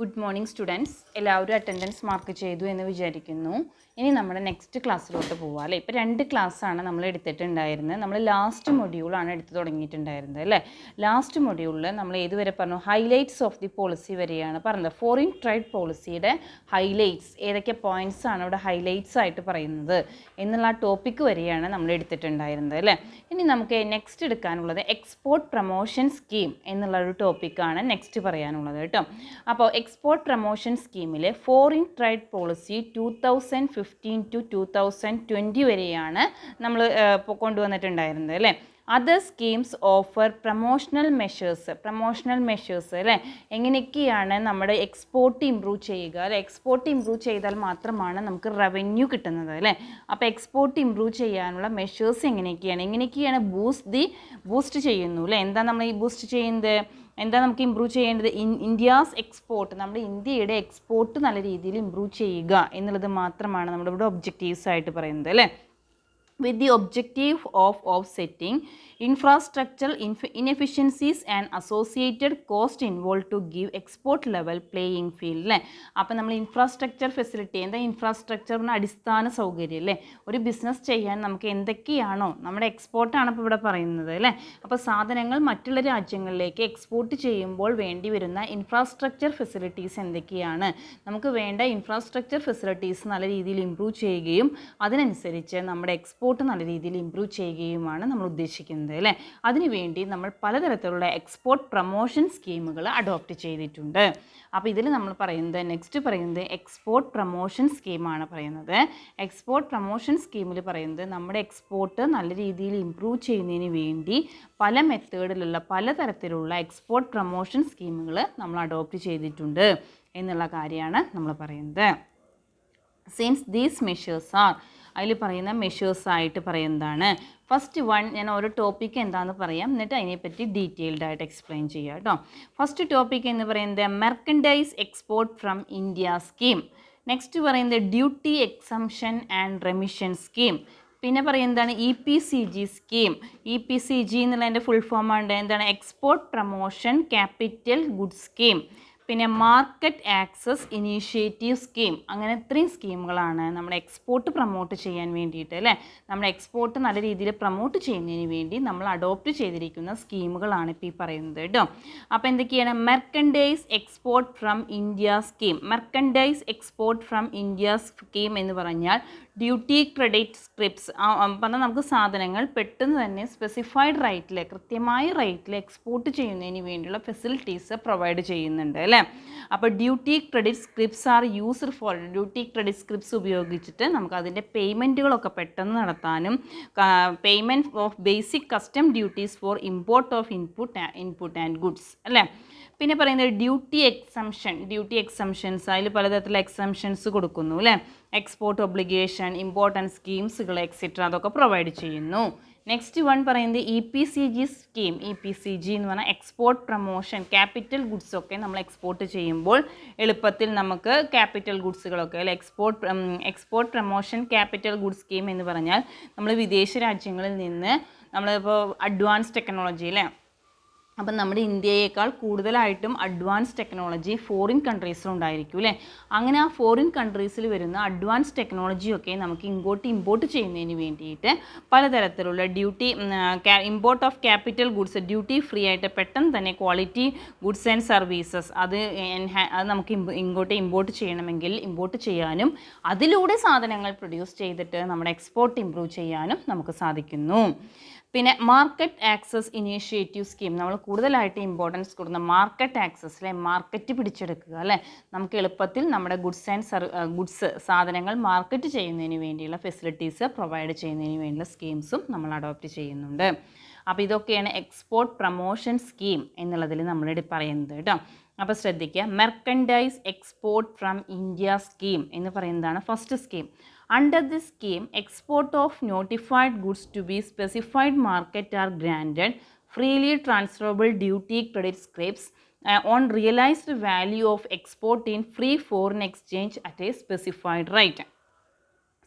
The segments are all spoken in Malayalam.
Good morning students. എല്ലാവരും അറ്റൻഡൻസ് മാർക്ക് ചെയ്തു എന്ന് വിചാരിക്കുന്നു. ഇനി നമ്മുടെ നെക്സ്റ്റ് ക്ലാസ്സിലോട്ട് പോവാം അല്ലേ. ഇപ്പോൾ 2 ക്ലാസ്സാണ് നമ്മൾ എടുത്തിട്ടുണ്ടായിരുന്നത്. നമ്മൾ ലാസ്റ്റ് മൊഡ്യൂളാണ് എടുത്ത് തുടങ്ങിയിട്ടുണ്ടായിരുന്നത് അല്ലേ. ലാസ്റ്റ് മൊഡ്യൂളിൽ നമ്മൾ ഏതുവരെ പറഞ്ഞു? ഹൈലൈറ്റ്സ് ഓഫ് ദി പോളിസി വരെയാണ് പറഞ്ഞത്. ഫോറിൻ ട്രേഡ് പോളിസിയുടെ ഹൈലൈറ്റ്സ്, ഏതൊക്കെ പോയിൻറ്റ്സ് ആണ് ഇവിടെ ഹൈലൈറ്റ്സ് ആയിട്ട് പറയുന്നത് എന്നുള്ള ടോപ്പിക്ക് വരെയാണ് നമ്മൾ എടുത്തിട്ടുണ്ടായിരുന്നത് അല്ലേ. ഇനി നമുക്ക് നെക്സ്റ്റ് എടുക്കാനുള്ളത് എക്സ്പോർട്ട് പ്രൊമോഷൻ സ്കീം എന്നുള്ളൊരു ടോപ്പിക്കാണ് നെക്സ്റ്റ് പറയാനുള്ളത് കേട്ടോ. അപ്പോൾ എക്സ്പോർട്ട് പ്രൊമോഷൻ സ്കീമിൽ ഫോറിൻ ട്രേഡ് പോളിസി 2015 to 2020 വരെയാണ് നമ്മൾ കൊണ്ടുവന്നിട്ടുണ്ടായിരുന്നത് അല്ലേ. Other schemes offer promotional measures അല്ലേ. എങ്ങനെയൊക്കെയാണ് നമ്മുടെ എക്സ്പോർട്ട് ഇമ്പ്രൂവ് ചെയ്യുക അല്ലേ. എക്സ്പോർട്ട് ഇമ്പ്രൂവ് ചെയ്താൽ മാത്രമാണ് നമുക്ക് റവന്യൂ കിട്ടുന്നത് അല്ലേ. അപ്പോൾ എക്സ്പോർട്ട് ഇമ്പ്രൂവ് ചെയ്യാനുള്ള മെഷേഴ്സ് എങ്ങനെയൊക്കെയാണ് ബൂസ്റ്റ് ചെയ്യുന്നു അല്ലേ. എന്താ നമ്മൾ ഈ ബൂസ്റ്റ് ചെയ്യുന്നത്, എന്താ നമുക്ക് ഇമ്പ്രൂവ് ചെയ്യേണ്ടത്? ഇന്ത്യാസ് എക്സ്പോർട്ട്, നമ്മുടെ ഇന്ത്യയുടെ എക്സ്പോർട്ട് നല്ല രീതിയിൽ ഇമ്പ്രൂവ് ചെയ്യുക എന്നുള്ളത് മാത്രമാണ് നമ്മളിവിടെ ഒബ്ജക്റ്റീവ്സ് ആയിട്ട് പറയുന്നത് അല്ലേ. with the objective of offsetting infrastructural inefficiencies and associated cost involved to give export level playing field അല്ലേ. അപ്പോൾ നമ്മൾ ഇൻഫ്രാസ്ട്രക്ചർ ഫെസിലിറ്റി, എന്താ ഇൻഫ്രാസ്ട്രക്ചറിന് അടിസ്ഥാന സൗകര്യം അല്ലേ. ഒരു ബിസിനസ് ചെയ്യാൻ നമുക്ക് എന്തൊക്കെയാണോ, നമ്മുടെ എക്സ്പോർട്ടാണ് ഇപ്പോൾ ഇവിടെ പറയുന്നത് അല്ലേ. അപ്പോൾ സാധനങ്ങൾ മറ്റുള്ള രാജ്യങ്ങളിലേക്ക് എക്സ്പോർട്ട് ചെയ്യുമ്പോൾ വേണ്ടി വരുന്ന ഇൻഫ്രാസ്ട്രക്ചർ ഫെസിലിറ്റീസ് എന്തൊക്കെയാണ്, നമുക്ക് വേണ്ട ഇൻഫ്രാസ്ട്രക്ചർ ഫെസിലിറ്റീസ് നല്ല രീതിയിൽ ഇമ്പ്രൂവ് ചെയ്യുകയും അതിനനുസരിച്ച് നമ്മുടെ എക്സ്പോർട്ട് നല്ല രീതിയിൽ ഇമ്പ്രൂവ് ചെയ്യുകയുമാണ് നമ്മൾ ഉദ്ദേശിക്കുന്നത് അല്ലേ. അതിനുവേണ്ടി നമ്മൾ പലതരത്തിലുള്ള എക്സ്പോർട്ട് പ്രൊമോഷൻ സ്കീമുകൾ അഡോപ്റ്റ് ചെയ്തിട്ടുണ്ട്. അപ്പോൾ ഇതിൽ നമ്മൾ നെക്സ്റ്റ് പറയുന്നത് എക്സ്പോർട്ട് പ്രൊമോഷൻ സ്കീമാണ് പറയുന്നത്. എക്സ്പോർട്ട് പ്രൊമോഷൻ സ്കീമിൽ പറയുന്നത് നമ്മുടെ എക്സ്പോർട്ട് നല്ല രീതിയിൽ ഇമ്പ്രൂവ് ചെയ്യുന്നതിന് വേണ്ടി പലതരത്തിലുള്ള എക്സ്പോർട്ട് പ്രൊമോഷൻ സ്കീമുകൾ നമ്മൾ അഡോപ്റ്റ് ചെയ്തിട്ടുണ്ട് എന്നുള്ള കാര്യമാണ് നമ്മൾ പറയുന്നത്. സിൻസ് ദീസ് മെഷേഴ്സ് ആർ, അതിൽ പറയുന്ന മെഷേഴ്സായിട്ട് പറയുന്നതാണ്. ഫസ്റ്റ് വൺ, ഞാൻ ഓരോ ടോപ്പിക്ക് എന്താണെന്ന് പറയാം, എന്നിട്ട് അതിനെപ്പറ്റി ഡീറ്റെയിൽഡ് ആയിട്ട് എക്സ്പ്ലെയിൻ ചെയ്യാം കേട്ടോ. ഫസ്റ്റ് ടോപ്പിക് എന്ന് പറയുന്നത് merchandise export from India scheme. Next പറയുന്നത് duty exemption and remission scheme. പിന്നെ പറയുന്നതാണ് EPCG സ്കീം. EPCG എന്നുള്ളതിൻ്റെ ഫുൾ ഫോമാണ് എന്താണ്? Export promotion capital goods scheme. പിന്നെ മാർക്കറ്റ് ആക്സസ് ഇനീഷ്യേറ്റീവ് സ്കീം. അങ്ങനെ 3 സ്കീമുകളാണ് നമ്മുടെ എക്സ്പോർട്ട് പ്രൊമോട്ട് ചെയ്യാൻ വേണ്ടിയിട്ട് അല്ലേ. നമ്മുടെ എക്സ്പോർട്ട് നല്ല രീതിയിൽ പ്രൊമോട്ട് ചെയ്യുന്നതിന് വേണ്ടി നമ്മൾ അഡോപ്റ്റ് ചെയ്തിരിക്കുന്ന സ്കീമുകളാണ് ഇപ്പോൾ ഈ പറയുന്നത് കേട്ടോ. അപ്പോൾ എന്തൊക്കെയാണ്? Merchandise export from India scheme. Merchandise export from India scheme എന്ന് പറഞ്ഞാൽ ഡ്യൂട്ടി ക്രെഡിറ്റ് സ്ക്രിപ്റ്റ്സ് പറഞ്ഞാൽ നമുക്ക് സാധനങ്ങൾ പെട്ടെന്ന് തന്നെ സ്പെസിഫൈഡ് റേറ്റിൽ, കൃത്യമായ റേറ്റിൽ എക്സ്പോർട്ട് ചെയ്യുന്നതിന് വേണ്ടിയുള്ള ഫെസിലിറ്റീസ് പ്രൊവൈഡ് ചെയ്യുന്നുണ്ട് അല്ലേ. അപ്പോൾ duty credit scripts are used for, duty credit scripts ഉപയോഗിച്ചിട്ട് നമുക്ക് അതിൻ്റെ പേയ്മെൻറ്റുകളൊക്കെ പെട്ടെന്ന് നടത്താനും, payment of basic custom duties for import of input and goods അല്ലേ. പിന്നെ പറയുന്നത് ഡ്യൂട്ടി എക്സംഷൻസ്, അതിൽ പലതരത്തിലുള്ള എക്സംഷൻസ് കൊടുക്കുന്നു അല്ലേ. എക്സ്പോർട്ട് ഒബ്ലിഗേഷൻ, ഇമ്പോർട്ടൻറ്റ് സ്കീംസുകൾ എക്സെട്ര അതൊക്കെ പ്രൊവൈഡ് ചെയ്യുന്നു. നെക്സ്റ്റ് വൺ പറയുന്നത് EPCG സ്കീം. EPCG എന്ന് പറഞ്ഞാൽ എക്സ്പോർട്ട് പ്രൊമോഷൻ ക്യാപിറ്റൽ ഗുഡ്സ് ഒക്കെ നമ്മൾ എക്സ്പോർട്ട് ചെയ്യുമ്പോൾ എളുപ്പത്തിൽ നമുക്ക് ക്യാപിറ്റൽ ഗുഡ്സുകളൊക്കെ അല്ലെ. Export promotion capital goods scheme എന്ന് പറഞ്ഞാൽ നമ്മൾ വിദേശ രാജ്യങ്ങളിൽ നിന്ന് നമ്മളിപ്പോൾ അഡ്വാൻസ് ടെക്നോളജി അല്ലേ, അപ്പം നമ്മുടെ ഇന്ത്യയേക്കാൾ കൂടുതലായിട്ടും അഡ്വാൻസ് ടെക്നോളജി ഫോറിൻ കൺട്രീസിലുണ്ടായിരിക്കും അല്ലേ. അങ്ങനെ ആ ഫോറിൻ കൺട്രീസിൽ വരുന്ന അഡ്വാൻസ് ടെക്നോളജിയൊക്കെ നമുക്ക് ഇമ്പോർട്ട് ചെയ്യുന്നതിന് വേണ്ടിയിട്ട് പലതരത്തിലുള്ള import of capital goods duty free ആയിട്ട് പെട്ടെന്ന് തന്നെ ക്വാളിറ്റി ഗുഡ്സ് ആൻഡ് സർവീസസ് അത് നമുക്ക് ഇമ്പോർട്ട് ചെയ്യണമെങ്കിൽ ഇമ്പോർട്ട് ചെയ്യാനും അതിലൂടെ സാധനങ്ങൾ പ്രൊഡ്യൂസ് ചെയ്തിട്ട് നമ്മുടെ എക്സ്പോർട്ട് ഇമ്പ്രൂവ് ചെയ്യാനും നമുക്ക് സാധിക്കുന്നു. പിന്നെ മാർക്കറ്റ് ആക്സസ് ഇനീഷ്യേറ്റീവ് സ്കീം, നമ്മൾ കൂടുതലായിട്ട് ഇമ്പോർട്ടൻസ് കൊടുക്കുന്ന മാർക്കറ്റ് ആക്സസിലെ മാർക്കറ്റ് പിടിച്ചെടുക്കുക അല്ലേ. നമുക്ക് എളുപ്പത്തിൽ നമ്മുടെ ഗുഡ്സ് സാധനങ്ങൾ മാർക്കറ്റ് ചെയ്യുന്നതിന് വേണ്ടിയുള്ള ഫെസിലിറ്റീസ് പ്രൊവൈഡ് ചെയ്യുന്നതിന് വേണ്ടിയുള്ള സ്കീംസും നമ്മൾ അഡോപ്റ്റ് ചെയ്യുന്നുണ്ട്. അപ്പോൾ ഇതൊക്കെയാണ് എക്സ്പോർട്ട് പ്രൊമോഷൻ സ്കീം എന്നുള്ളതിൽ നമ്മളിവിടെ പറയുന്നത് കേട്ടോ. അപ്പോൾ ശ്രദ്ധിക്കുക, merchandise export from India scheme എന്ന് പറയുന്നതാണ് first scheme. Under this scheme, export of notified goods to be specified market are granted freely transferable duty credit scripts on realized value of export in free foreign exchange at a specified rate.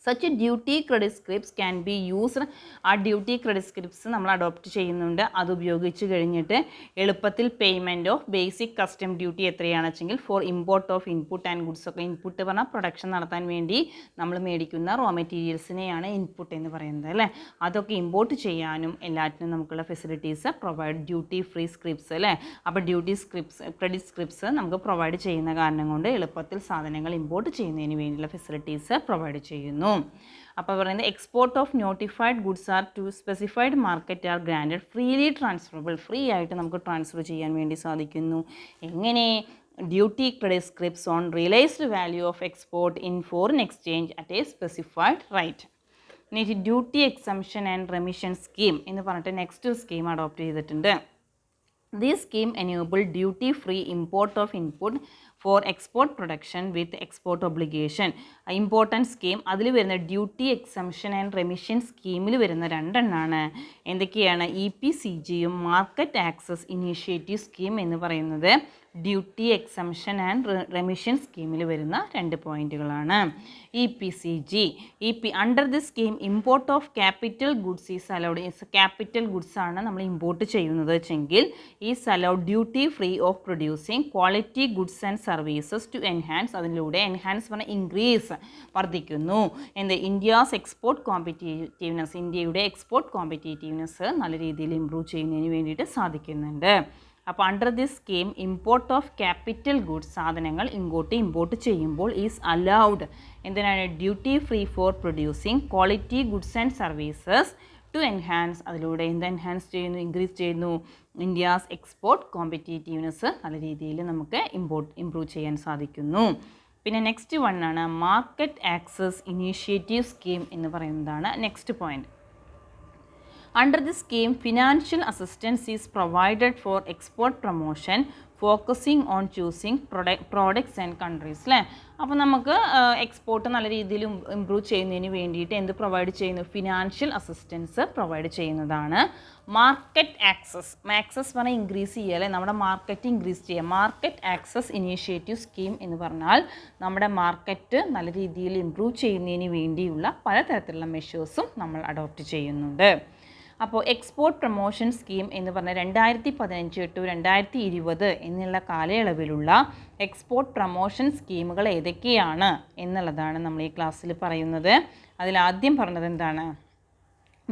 Such duty credit scripts can be used. ആ ഡ്യൂട്ടി ക്രെഡിറ്റ് സ്ക്രിപ്റ്റ്സ് നമ്മൾ അഡോപ്റ്റ് ചെയ്യുന്നുണ്ട്. അത് ഉപയോഗിച്ച് കഴിഞ്ഞിട്ട് എളുപ്പത്തിൽ payment of basic custom duty എത്രയാണെന്ന് വെച്ചെങ്കിൽ for import of input and goods ഒക്കെ. ഇൻപുട്ട് പറഞ്ഞാൽ പ്രൊഡക്ഷൻ നടത്താൻ വേണ്ടി നമ്മൾ മേടിക്കുന്ന റോ മെറ്റീരിയൽസിനെയാണ് ഇൻപുട്ട് എന്ന് പറയുന്നത് അല്ലേ. അതൊക്കെ ഇമ്പോർട്ട് ചെയ്യാനും എല്ലാറ്റിനും നമുക്കുള്ള facilities provide duty free scripts അല്ലേ. അപ്പോൾ ഡ്യൂട്ടി സ്ക്രിപ്റ്റ്സ് ക്രെഡിറ്റ് സ്ക്രിപ്റ്റ്സ് നമുക്ക് പ്രൊവൈഡ് ചെയ്യുന്ന കാരണം കൊണ്ട് എളുപ്പത്തിൽ സാധനങ്ങൾ ഇമ്പോർട്ട് ചെയ്യുന്നതിന് വേണ്ടിയുള്ള ഫെസിലിറ്റീസ് പ്രൊവൈഡ് ചെയ്യുന്നു. അപ്പോൾ പറയുന്നത് export of notified goods are to specified market are granted freely transferable. Free ആയിട്ട് നമുക്ക് ട്രാൻസ്ഫർ ചെയ്യാൻ വേണ്ടി സാധിക്കുന്നു. എങ്ങനെ? Duty credit scripts on realised value of export in foreign exchange at a specified rate. ഇനി duty exemption and remission scheme എന്ന് പറഞ്ഞിട്ട് നെക്സ്റ്റ് സ്കീം അഡോപ്റ്റ് ചെയ്തിട്ടുണ്ട്. This scheme enable duty-free import of input for export production with export obligation. Important scheme അതിൽ വരുന്ന ഡ്യൂട്ടി എക്സംഷൻ ആൻഡ് റെമിഷൻ സ്കീമിൽ വരുന്ന രണ്ടെണ്ണമാണ്. എന്തൊക്കെയാണ്? EPCGയും മാർക്കറ്റ് ആക്സസ് ഇനീഷ്യേറ്റീവ് സ്കീം എന്ന് പറയുന്നത് ഡ്യൂട്ടി എക്സംഷൻ ആൻഡ് റെമിഷൻ സ്കീമിൽ വരുന്ന 2 പോയിന്റുകളാണ്. EPCG under the scheme import of capital goods is allowed. Capital goods ആണ് നമ്മൾ ഇമ്പോർട്ട് ചെയ്യുന്നത് വെച്ചെങ്കിൽ is allowed duty free of producing quality goods and services to enhance. അതിലൂടെ എൻഹാൻസ് പറഞ്ഞാൽ ഇൻക്രീസ് വർദ്ധിക്കുന്നു. ഇന്ത്യസ് എക്സ്പോർട്ട് കോമ്പറ്റീറ്റീവ്നെസ്, ഇന്ത്യയുടെ എക്സ്പോർട്ട് കോമ്പറ്റീറ്റീവ്നെസ് നല്ല രീതിയിൽ ഇമ്പ്രൂവ് ചെയ്യുന്നതിന് വേണ്ടിയിട്ട് സാധിക്കുന്നുണ്ട്. അപ്പോൾ under this scheme import of capital goods സാധനങ്ങൾ ഇമ്പോർട്ട് ചെയ്യുമ്പോൾ ഈസ് അലൗഡ്. എന്തിനാണ്? Duty free for producing quality goods and services to enhance. അതിലൂടെ എന്ത് എൻഹാൻസ് ചെയ്യുന്നു? ഇൻക്രീസ് ചെയ്യുന്നു ഇന്ത്യാസ് എക്സ്പോർട്ട് കോമ്പറ്റീറ്റീവ്നെസ് നല്ല രീതിയിൽ നമുക്ക് ഇമ്പ്രൂവ് ചെയ്യാൻ സാധിക്കുന്നു. പിന്നെ നെക്സ്റ്റ് വൺ ആണ് മാർക്കറ്റ് ആക്സസ് ഇനീഷ്യേറ്റീവ് സ്കീം എന്ന് പറയുന്നതാണ് next point. Under this scheme, financial assistance is provided for export promotion, focusing on choosing products and countries. അല്ലേ? അപ്പോൾ നമുക്ക് എക്സ്പോർട്ട് നല്ല രീതിയിൽ ഇമ്പ്രൂവ് ചെയ്യുന്നതിന് വേണ്ടിയിട്ട് എന്ത് പ്രൊവൈഡ് ചെയ്യുന്നു? ഫിനാൻഷ്യൽ അസിസ്റ്റൻസ് പ്രൊവൈഡ് ചെയ്യുന്നതാണ് മാർക്കറ്റ് ആക്സസ്. ആക്സസ് പറഞ്ഞാൽ ഇൻക്രീസ് ചെയ്യുക അല്ലേ, നമ്മുടെ മാർക്കറ്റ് ഇൻക്രീസ് ചെയ്യുക. മാർക്കറ്റ് ആക്സസ് ഇനീഷ്യേറ്റീവ് സ്കീം എന്ന് പറഞ്ഞാൽ നമ്മുടെ മാർക്കറ്റ് നല്ല രീതിയിൽ ഇമ്പ്രൂവ് ചെയ്യുന്നതിന് വേണ്ടിയുള്ള പലതരത്തിലുള്ള മെഷേഴ്സും നമ്മൾ അഡോപ്റ്റ് ചെയ്യുന്നുണ്ട്. അപ്പോൾ എക്സ്പോർട്ട് പ്രൊമോഷൻ സ്കീം എന്ന് പറഞ്ഞാൽ 2015 to 2020 എന്നുള്ള കാലയളവിലുള്ള എക്സ്പോർട്ട് പ്രൊമോഷൻ സ്കീമുകൾ ഏതൊക്കെയാണ് എന്നുള്ളതാണ് നമ്മൾ ഈ ക്ലാസ്സിൽ പറയുന്നത്. അതിലാദ്യം പറഞ്ഞത് എന്താണ്?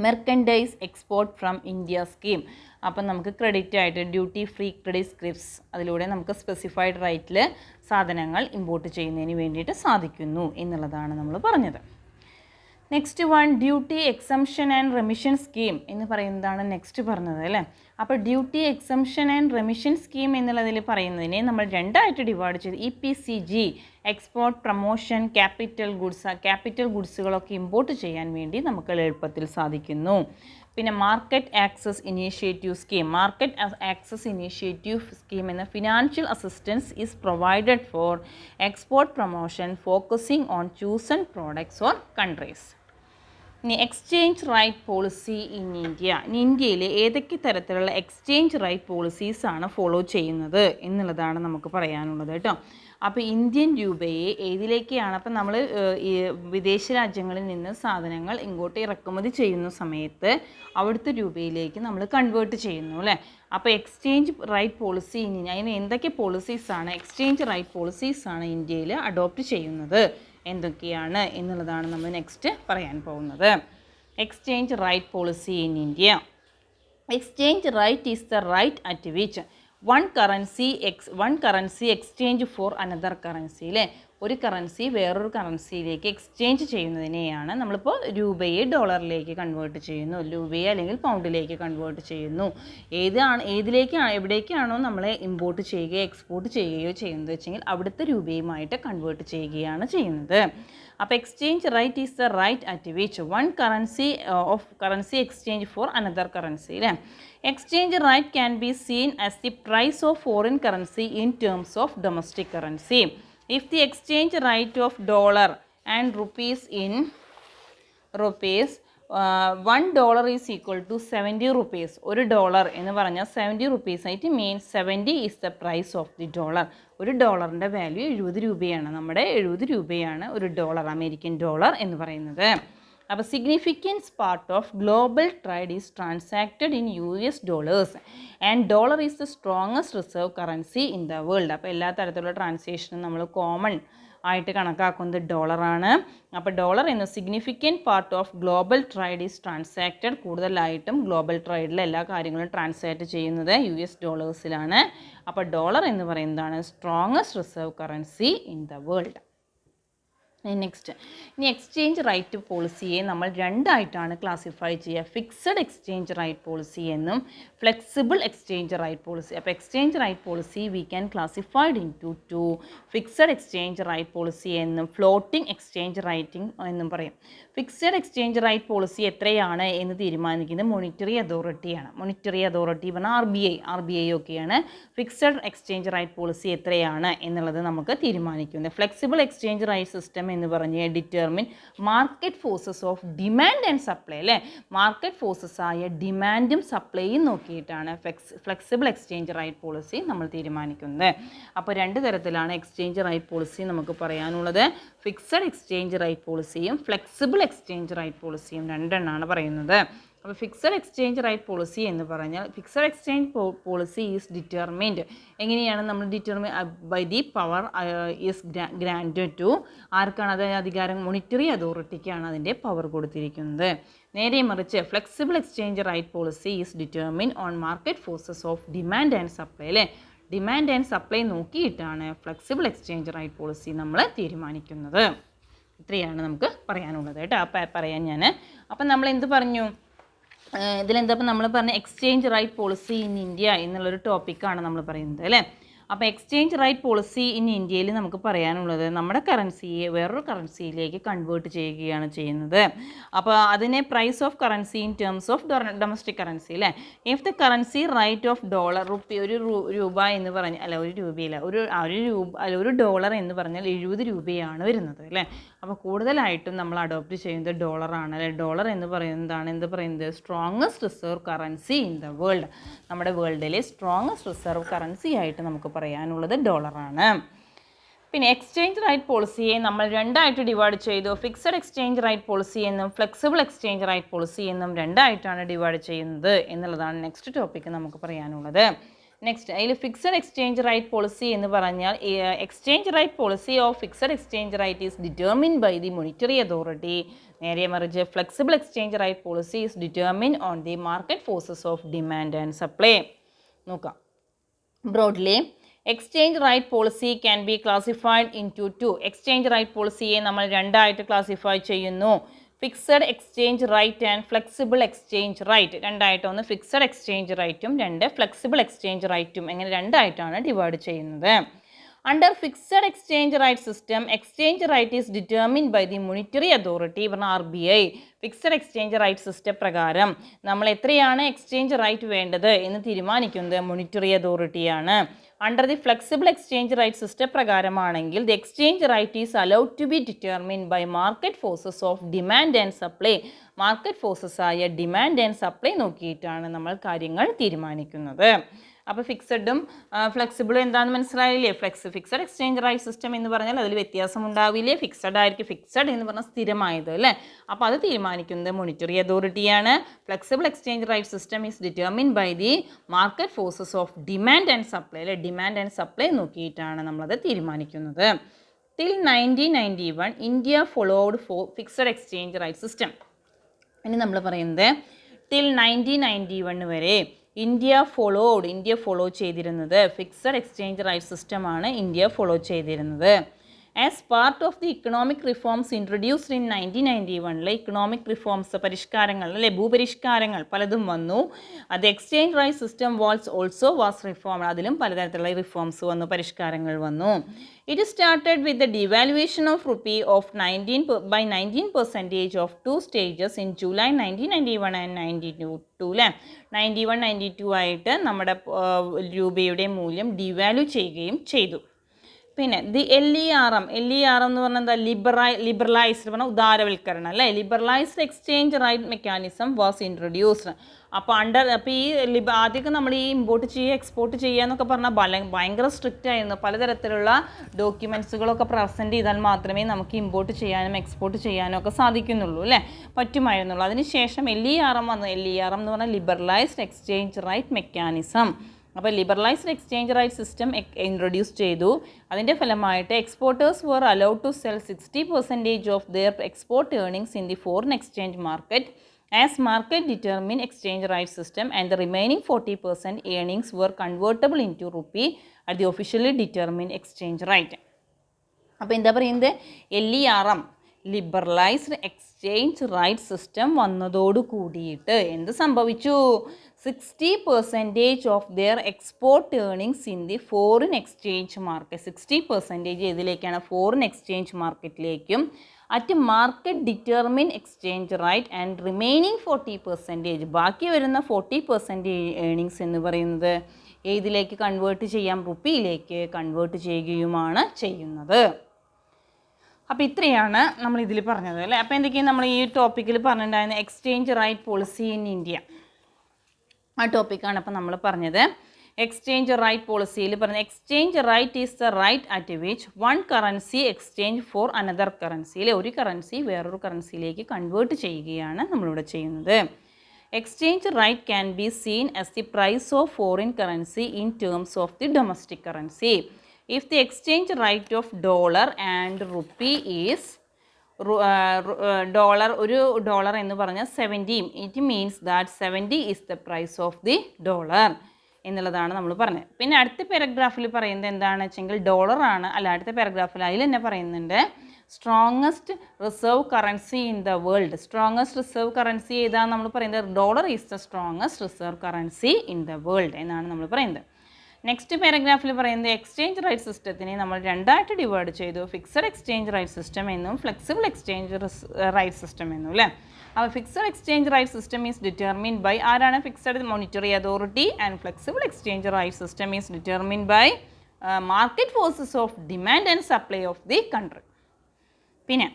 Merchandise export from India scheme. അപ്പം നമുക്ക് ക്രെഡിറ്റ് ആയിട്ട് ഡ്യൂട്ടി ഫ്രീ ക്രെഡിറ്റ് സ്ക്രിപ്റ്റ്സ് അതിലൂടെ നമുക്ക് സ്പെസിഫൈഡ് റൈറ്റിൽ സാധനങ്ങൾ ഇമ്പോർട്ട് ചെയ്യുന്നതിന് വേണ്ടിയിട്ട് സാധിക്കുന്നു എന്നുള്ളതാണ് നമ്മൾ പറഞ്ഞത്. Next one duty exemption and remission scheme എന്ന് പറയുന്നതാണ് നെക്സ്റ്റ് പറഞ്ഞത് അല്ലേ. അപ്പോൾ duty exemption and remission scheme എന്നുള്ളതിൽ പറയുന്നതിനെ നമ്മൾ രണ്ടായിട്ട് ഡിവൈഡ് ചെയ്ത് EPCG എക്സ്പോർട്ട് പ്രൊമോഷൻ ക്യാപിറ്റൽ ഗുഡ്സുകളൊക്കെ ഇമ്പോർട്ട് ചെയ്യാൻ വേണ്ടി നമുക്ക് എളുപ്പത്തിൽ സാധിക്കുന്നു. പിന്നെ മാർക്കറ്റ് ആക്സസ് ഇനീഷ്യേറ്റീവ് സ്കീം എന്ന financial assistance is provided for export promotion focusing on chosen products or countries. ഇനി exchange rate policy in India. ഇന്ത്യയിൽ ഏതൊക്കെ തരത്തിലുള്ള എക്സ്ചേഞ്ച് റൈറ്റ് പോളിസീസാണ് ഫോളോ ചെയ്യുന്നത് എന്നുള്ളതാണ് നമുക്ക് പറയാനുള്ളത് കേട്ടോ. അപ്പോൾ ഇന്ത്യൻ രൂപയെ ഏതിലേക്കാണ്, അപ്പം നമ്മൾ ഈ വിദേശ രാജ്യങ്ങളിൽ നിന്ന് സാധനങ്ങൾ ഇങ്ങോട്ട് ഇറക്കുമതി ചെയ്യുന്ന സമയത്ത് അവിടുത്തെ രൂപയിലേക്ക് നമ്മൾ കൺവേർട്ട് ചെയ്യുന്നു അല്ലേ. അപ്പോൾ എക്സ്ചേഞ്ച് റൈറ്റ് പോളിസി അതിന് എന്തൊക്കെ പോളിസീസാണ്, എക്സ്ചേഞ്ച് റൈറ്റ് പോളിസീസാണ് ഇന്ത്യയിൽ അഡോപ്റ്റ് ചെയ്യുന്നത് എന്തൊക്കെയാണ് എന്നുള്ളതാണ് നമ്മൾ നെക്സ്റ്റ് പറയാൻ പോകുന്നത്. Exchange rate policy in India. Exchange rate is the rate at which one currency exchange for another currency അല്ലേ. ഒരു കറൻസി വേറൊരു കറൻസിയിലേക്ക് എക്സ്ചേഞ്ച് ചെയ്യുന്നതിനെയാണ് നമ്മളിപ്പോൾ രൂപയെ ഡോളറിലേക്ക് കൺവേർട്ട് ചെയ്യുന്നു, രൂപയെ അല്ലെങ്കിൽ പൗണ്ടിലേക്ക് കൺവേർട്ട് ചെയ്യുന്നു. എവിടേക്കാണോ നമ്മൾ ഇമ്പോർട്ട് ചെയ്യുകയോ എക്സ്പോർട്ട് ചെയ്യുകയോ ചെയ്യുന്നത് വെച്ചെങ്കിൽ അവിടുത്തെ രൂപയുമായിട്ട് കൺവേർട്ട് ചെയ്യുകയാണ് ചെയ്യുന്നത്. അപ്പോൾ exchange rate is the rate at which one currency exchange for another currency അല്ലേ. Exchange right can be seen as the price of foreign currency in terms of domestic currency. If the exchange rate of dollar and rupees $1 is equal to 70 rupees. ഒരു ഡോളർ എന്ന് പറഞ്ഞാൽ 70 rupees. It means 70 is the price of the dollar. ഒരു ഡോളറിൻ്റെ വാല്യൂ 70 രൂപയാണ്. നമ്മുടെ 70 രൂപയാണ് ഒരു ഡോളർ, അമേരിക്കൻ ഡോളർ എന്ന് പറയുന്നത്. അപ്പോൾ significance part of global trade is transacted in US dollars and dollar is the strongest reserve currency in the world. അപ്പോൾ എല്ലാ തരത്തിലുള്ള ട്രാൻസാക്ഷനും നമ്മൾ കോമൺ ആയിട്ട് കണക്കാക്കുന്നത് ഡോളറാണ്. അപ്പോൾ ഡോളർ എന്ന significant part of global trade is transacted. കൂടുതലായിട്ടും ഗ്ലോബൽ ട്രേഡിലെ എല്ലാ കാര്യങ്ങളും ട്രാൻസാക്റ്റ് ചെയ്യുന്നത് US ഡോളേഴ്സിലാണ്. അപ്പോൾ ഡോളർ എന്ന് പറയുന്നതാണ് strongest reserve currency in the world. Next, ഇനി എക്സ്ചേഞ്ച് റൈറ്റ് പോളിസിയെ നമ്മൾ രണ്ടായിട്ടാണ് ക്ലാസിഫൈ ചെയ്യുക. ഫിക്സഡ് എക്സ്ചേഞ്ച് റൈറ്റ് പോളിസി എന്നും ഫ്ലെക്സിബിൾ എക്സ്ചേഞ്ച് റൈറ്റ് പോളിസി. അപ്പോൾ exchange rate policy we can classified in two fixed exchange rate policy എന്നും ഫ്ലോട്ടിംഗ് എക്സ്ചേഞ്ച് റൈറ്റിംഗ് എന്നും പറയും. ഫിക്സഡ് എക്സ്ചേഞ്ച് റൈറ്റ് പോളിസി എത്രയാണ് എന്ന് തീരുമാനിക്കുന്നത് മോണിറ്ററി അതോറിറ്റിയാണ്. മോണിറ്ററി അതോറിറ്റി പറഞ്ഞാൽ RBI ഒക്കെയാണ് ഫിക്സഡ് എക്സ്ചേഞ്ച് റൈറ്റ് പോളിസി എത്രയാണ് എന്നുള്ളത് നമുക്ക് തീരുമാനിക്കുന്നത്. ഫ്ലെക്സിബിൾ എക്സ്ചേഞ്ച് റൈറ്റ് സിസ്റ്റം എന്ന് പറഞ്ഞ് determine market forces of demand and supply, അല്ലേ? മാർക്കറ്റ് ഫോഴ്സസ് ആയ ഡിമാൻഡും സപ്ലൈയും നോക്കിയിട്ടാണ് ഫ്ലെക്സിബിൾ എക്സ്ചേഞ്ച് റൈറ്റ് പോളിസി നമ്മൾ തീരുമാനിക്കുന്നത്. അപ്പോൾ രണ്ട് തരത്തിലാണ് എക്സ്ചേഞ്ച് റൈറ്റ് പോളിസി നമുക്ക് പറയാനുള്ളത്. ഫിക്സഡ് എക്സ്ചേഞ്ച് റൈറ്റ് പോളിസിയും ഫ്ലെക്സിബിൾ എക്സ്ചേഞ്ച് റൈറ്റ് പോളിസിയും രണ്ടെണ്ണമാണ് പറയുന്നത്. അപ്പോൾ ഫിക്സഡ് എക്സ്ചേഞ്ച് റൈറ്റ് പോളിസി എന്ന് പറഞ്ഞാൽ fixed exchange policy is determined. എങ്ങനെയാണ് നമ്മൾ determine by the power is granted to ആർക്കാണ് അത് അധികാരം? മോണിറ്ററി അതോറിറ്റിക്കാണ് അതിൻ്റെ പവർ കൊടുത്തിരിക്കുന്നത്. നേരെ മറിച്ച് flexible exchange rate policy is determine on market forces of demand and supply, അല്ലേ? ഡിമാൻഡ് ആൻഡ് സപ്ലൈ നോക്കിയിട്ടാണ് ഫ്ലെക്സിബിൾ എക്സ്ചേഞ്ച് റൈറ്റ് പോളിസി നമ്മൾ തീരുമാനിക്കുന്നത്. ഇത്രയാണ് നമുക്ക് പറയാനുള്ളത് കേട്ടോ. അപ്പം നമ്മൾ എന്ത് പറഞ്ഞു? ഇതിലെന്താ നമ്മൾ പറഞ്ഞ exchange rate policy in India എന്നുള്ളൊരു ടോപ്പിക്കാണ് നമ്മൾ പറയുന്നത്, അല്ലേ? അപ്പോൾ എക്സ്ചേഞ്ച് റൈറ്റ് പോളിസി ഇൻ ഇന്ത്യയിൽ നമുക്ക് പറയാനുള്ളത് നമ്മുടെ കറൻസിയെ വേറൊരു കറൻസിയിലേക്ക് കൺവേർട്ട് ചെയ്യുകയാണ് ചെയ്യുന്നത്. അപ്പോൾ അതിനെ price of currency in terms of domestic currency, അല്ലേ? If the currency rate of dollar ഒരു രൂപ എന്ന് പറഞ്ഞാൽ ഒരു രൂപയില്ല, ഒരു ഡോളർ എന്ന് പറഞ്ഞാൽ 70 രൂപയാണ് വരുന്നത്, അല്ലേ? അപ്പോൾ കൂടുതലായിട്ടും നമ്മൾ അഡോപ്റ്റ് ചെയ്യുന്നത് ഡോളറാണ്, അല്ലെ? ഡോളർ എന്ന് പറയുന്നത് strongest reserve currency in the world. നമ്മുടെ വേൾഡിലെ സ്ട്രോങ്ങസ്റ്റ് റിസർവ് കറൻസി ആയിട്ട് നമുക്ക് പറയാനുള്ളത് ഡോളറാണ്. പിന്നെ എക്സ്ചേഞ്ച് റൈറ്റ് പോളിസിയെ നമ്മൾ രണ്ടായിട്ട് ഡിവൈഡ് ചെയ്തു. ഫിക്സഡ് എക്സ്ചേഞ്ച് റൈറ്റ് പോളിസി എന്നും ഫ്ലെക്സിബിൾ എക്സ്ചേഞ്ച് റൈറ്റ് പോളിസി എന്നും രണ്ടായിട്ടാണ് ഡിവൈഡ് ചെയ്യുന്നത് എന്നുള്ളതാണ് നെക്സ്റ്റ് ടോപ്പിക്ക് നമുക്ക് പറയാനുള്ളത്. നെക്സ്റ്റ്, അതിൽ ഫിക്സഡ് എക്സ്ചേഞ്ച് റൈറ്റ് പോളിസി എന്ന് പറഞ്ഞാൽ exchange rate policy of fixed exchange rate is determine by the monetary authority. നേരെ മറിച്ച് flexible exchange rate policy is determine on the market forces of demand and supply. നോക്കാം. Broadly exchange rate policy can be classified in two. Exchange rate പോളിസിയെ നമ്മൾ രണ്ടായിട്ട് ക്ലാസിഫൈ ചെയ്യുന്നു. Fixed exchange rate and flexible exchange rate രണ്ടായിട്ട്, ഒന്ന് ഫിക്സഡ് എക്സ്ചേഞ്ച് റൈറ്റും രണ്ട് ഫ്ലെക്സിബിൾ എക്സ്ചേഞ്ച് റൈറ്റും എങ്ങനെ രണ്ടായിട്ടാണ് ഡിവൈഡ് ചെയ്യുന്നത്. Under fixed exchange rate system exchange rate is determined by the monetary authority പറഞ്ഞ RBI. Fixed exchange rate system പ്രകാരം നമ്മൾ എത്രയാണ് എക്സ്ചേഞ്ച് റൈറ്റ് വേണ്ടത് എന്ന് തീരുമാനിക്കുന്നത് മോണിറ്ററി അതോറിറ്റിയാണ്. Under the flexible exchange rate system പ്രകാരമാണെങ്കിൽ the exchange rate is allowed to be determined by market forces of demand and supply. Market forces ആയ ഡിമാൻഡ് ആൻഡ് സപ്ലൈ നോക്കിയിട്ടാണ് നമ്മൾ കാര്യങ്ങൾ തീരുമാനിക്കുന്നത്. അപ്പോൾ ഫിക്സഡും ഫ്ലെക്സിബിളും എന്താണെന്ന് മനസ്സിലായില്ലേ? ഫിക്സഡ് എക്സ്ചേഞ്ച് റൈറ്റ് സിസ്റ്റം എന്ന് പറഞ്ഞാൽ അതിൽ വ്യത്യാസം ഉണ്ടാവില്ലേ? ഫിക്സഡ് ആയിരിക്കും. ഫിക്സഡ് എന്ന് പറഞ്ഞാൽ സ്ഥിരമായത്, അല്ലേ? അപ്പോൾ അത് തീരുമാനിക്കുന്നത് മോണിറ്ററി അതോറിറ്റിയാണ്. Flexible exchange rate system is determined by the market forces of demand and supply, അല്ലേ? ഡിമാൻഡ് ആൻഡ് സപ്ലൈ നോക്കിയിട്ടാണ് നമ്മളത് തീരുമാനിക്കുന്നത്. Till 1991 India followed for fixed exchange rate system. ഇനി നമ്മൾ പറയുന്നത് ടിൽ 1991 വരെ ഇന്ത്യ ഫോളോ ചെയ്തിരുന്നത് ഫിക്സഡ് എക്സ്ചേഞ്ച് റൈറ്റ് സിസ്റ്റമാണ് ഇന്ത്യ ഫോളോ ചെയ്തിരുന്നത്. As part of the economic reforms introduced in 1991 economic reforms പരിഷ്കാരങ്ങൾ, അല്ലെ? ഭൂപരിഷ്കാരങ്ങൾ പലതും വന്നു. അത് exchange rate system was reform. അതിലും പലതരത്തിലുള്ള റിഫോംസ് വന്നു, പരിഷ്കാരങ്ങൾ വന്നു. It started with the devaluation of rupee by 19% of two stages in July 1991 and 92. 91-92 ആയിട്ട് നമ്മുടെ രൂപയുടെ മൂല്യം ഡിവാല്യൂ ചെയ്യുകയും ചെയ്തു. പിന്നെ ദി എൽ ഇ ആർ എന്ന് പറഞ്ഞാൽ എന്താ, ലിബറലൈസ്ഡ് പറഞ്ഞാൽ ഉദാരവൽക്കരണം അല്ലേ. Liberalised exchange rate mechanism was introduced. അപ്പോൾ അപ്പോൾ ഈ ആദ്യമൊക്കെ നമ്മൾ ഈ ഇമ്പോർട്ട് ചെയ്യുക എക്സ്പോർട്ട് ചെയ്യുക എന്നൊക്കെ പറഞ്ഞാൽ ഭയങ്കര സ്ട്രിക്റ്റ് ആയിരുന്നു. പലതരത്തിലുള്ള ഡോക്യുമെൻറ്റ്സുകളൊക്കെ പ്രസൻറ്റ് ചെയ്താൽ മാത്രമേ നമുക്ക് ഇമ്പോർട്ട് ചെയ്യാനും എക്സ്പോർട്ട് ചെയ്യാനും ഒക്കെ സാധിക്കുന്നുള്ളൂ അല്ലേ, പറ്റുമായിരുന്നുള്ളൂ. അതിനുശേഷം എൽ ഇ ആർ എം വന്നു. എൽ ഇ ആർ എം എന്ന് പറഞ്ഞാൽ ലിബറലൈസ്ഡ് എക്സ്ചേഞ്ച് റൈറ്റ് മെക്കാനിസം. അപ്പോൾ liberalised exchange rate system introduce ചെയ്തു. അതിൻ്റെ ഫലമായിട്ട് exporters were allowed to sell 60% of their export earnings in the foreign exchange market as market determine exchange rate system and the remaining 40% earnings were convertible into rupee at the officially determine exchange rate. അപ്പോൾ എന്താ പറയുന്നത്, L E R M liberalised exchange rate system വന്നതോട് കൂടിയിട്ട് എന്ത് സംഭവിച്ചു, 60% of their export earnings in the foreign exchange market, 60% ഇതിലേക്കാണ് ഫോറിൻ എക്സ്ചേഞ്ച് മാർക്കറ്റിലേക്കും at market determine exchange rate and remaining 40%, ബാക്കി വരുന്ന 40% ഏർണിങ്സ് എന്ന് പറയുന്നത് ഏതിലേക്ക് കൺവേർട്ട് ചെയ്യാം, റുപ്പിയിലേക്ക് കൺവേർട്ട് ചെയ്യുകയുമാണ് ചെയ്യുന്നത്. അപ്പോൾ ഇത്രയാണ് നമ്മൾ ഇതിൽ പറഞ്ഞത് അല്ലേ. അപ്പോൾ എന്തൊക്കെയാണ് നമ്മൾ ഈ ടോപ്പിക്കിൽ പറഞ്ഞിട്ടുണ്ടായിരുന്ന exchange rate policy in India, ആ ടോപ്പിക്കാണ് അപ്പോൾ നമ്മൾ പറഞ്ഞത്. എക്സ്ചേഞ്ച് റൈറ്റ് പോളിസിയിൽ പറഞ്ഞ exchange rate is the rate at which one currency exchange for another currency, ഒരു കറൻസി വേറൊരു കറൻസിയിലേക്ക് കൺവേർട്ട് ചെയ്യുകയാണ് നമ്മളിവിടെ ചെയ്യുന്നത്. Exchange rate can be seen as the price of foreign currency in terms of the domestic currency. If the exchange rate of dollar and rupee is $1 എന്ന് പറഞ്ഞാൽ 70, it means that 70 is the price of the dollar എന്നുള്ളതാണ് നമ്മൾ പറഞ്ഞത്. പിന്നെ അടുത്ത പാരഗ്രാഫിൽ പറയുന്നത് എന്താണെന്ന് വെച്ചെങ്കിൽ ഡോളറാണ്. അല്ല, അടുത്ത പാരഗ്രാഫിൽ അതിൽ തന്നെ പറയുന്നുണ്ട് strongest reserve currency in the world. Strongest reserve currency ഏതാണെന്ന് നമ്മൾ പറയുന്നത് dollar is the strongest reserve currency in the world എന്നാണ് നമ്മൾ പറയുന്നത്. നെക്സ്റ്റ് പാരഗ്രാഫിൽ പറയുന്നത് എക്സ്ചേഞ്ച് റൈറ്റ് സിസ്റ്റത്തിനെ നമ്മൾ രണ്ടായിട്ട് ഡിവൈഡ് ചെയ്തു, ഫിക്സഡ് എക്സ്ചേഞ്ച് റൈറ്റ് സിസ്റ്റം എന്നും ഫ്ലെക്സിബിൾ എക്സ്ചേഞ്ച് റൈറ്റ് സിസ്റ്റം എന്നും അല്ലേ. അപ്പോൾ fixed exchange rate system is determined by ആരാണ്, fixed monetary authority, and flexible exchange rate system is determined by market forces of demand and supply of the country. പിന്നെ